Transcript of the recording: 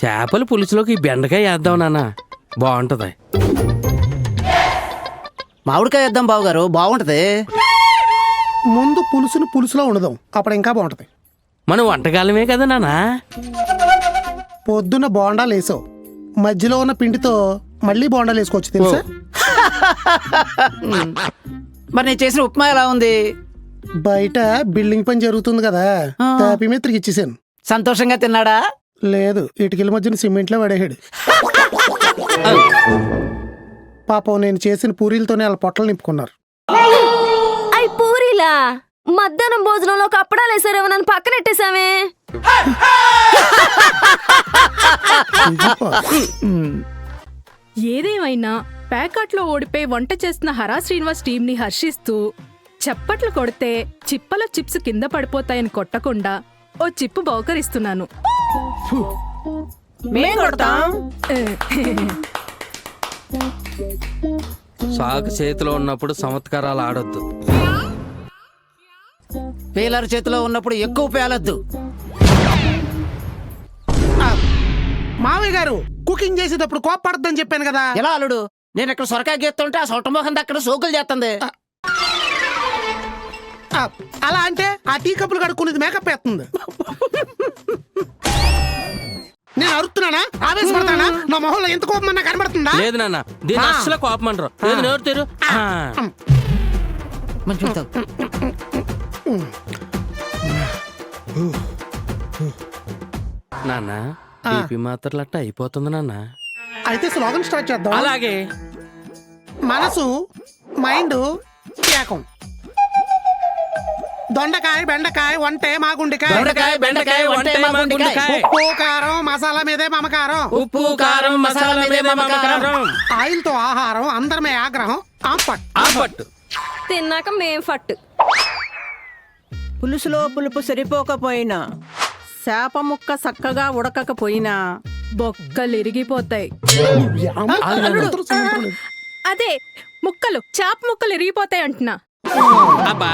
చేపల పులుసులోకి ఈ బెండకాయ వేద్దాం నాన్న, బాగుంటది. మామిడికాయ వేద్దాం బావగారు, బాగుంటది. ముందు పులుసుని పులుసులో ఉండదాం, అప్పుడు ఇంకా బాగుంటది. మనం వంటకాలమే కదా నాన్న. పొద్దున్న బోండాలు వేసావు, మధ్యలో ఉన్న పిండితో మళ్ళీ బోండాలు వేసుకోవచ్చు తెలుసా? మరి నేను చేసిన ఉప్మా ఎలా ఉంది? బయట బిల్డింగ్ పని జరుగుతుంది కదా, తాపి మీద తిరిగి ఇచ్చేసాను. సంతోషంగా తిన్నాడా? లేదు, ఇటుకల మధ్యన సిమెంట్లో పడేసాడు. పాపం నేను చేసిన పూరీలతోనే వాళ్ళ పొట్టలు నింపుకున్నారు. అయి పూరిలా మధ్యాహ్నం భోజనంలో కప్పడాలు వేసారేమో నన్ను పక్కనెట్టేసామే. ఏదేమైనా ప్యాకాట్లో ఓడిపోయి వంట చేస్తున్న హరా శ్రీనివాస్ టీంని హర్షిస్తూ చప్పట్లు కొడితే చిప్పల చిప్స్ కింద పడిపోతాయని కొట్టకుండా ఓ చిప్పు బహుకరిస్తున్నాను. సాకు చేతిలో ఉన్నప్పుడు చమత్కారాలు ఆడొద్దు. పేలర్ చేతిలో ఉన్నప్పుడు ఎక్కువ పేలొద్దు. మావయ్య గారు కుకింగ్ చేసేటప్పుడు కోప్పడద్దని చెప్పాను కదా. ఎలా అల్లుడు? నేను ఇక్కడ సొరకాయ గీస్తుంటే ఆ సొట్టమోహన్ అక్కడ సోకులు చేస్తుంది. అలా అంటే ఆ టీ కప్పులు కడుక్కునేది మేకప్ వేస్తుంది. నేను అరుస్తున్నానా, ఆవేశపడతానా? నా మొహంలో ఎంత కోపం అన్నా కనబడుతుందా? లేదు నాన్న, దీని అసలు కోపం అంటారు. లేదు నోరు తెరు. నాన్న బీపీ మాత్రలు అట్ట అయిపోతుంది నాన్న. అయితే స్లోగన్ స్టార్ట్ చేద్దాం. అలాగే. మనసు మైండ్ ఏకం. దొండకాయ బెండకాయ వంటే మా గుండెకాయ. దొండకాయ బెండకాయ వంటే మా గుండెకాయ. ఉప్పు కారం మసాలా మీదే మమకారం. ఉప్పు కారం మసాలా మీదే మమకారం. ఆయిల్ తో ఆహారం అందరమే ఆగ్రహం. ఆంపట్ ఆపట్టు. తిన్నాక మేం ఫట్టు. పులుసులో పులుపు సరిపోకపోయినా, చేప ముక్క చక్కగా ఉడకకపోయినా బొక్కలు ఇరిగిపోతాయి. అదే ముక్కలు చాప ముక్కలు ఇరిగిపోతాయి అంటున్నా. అబ్బా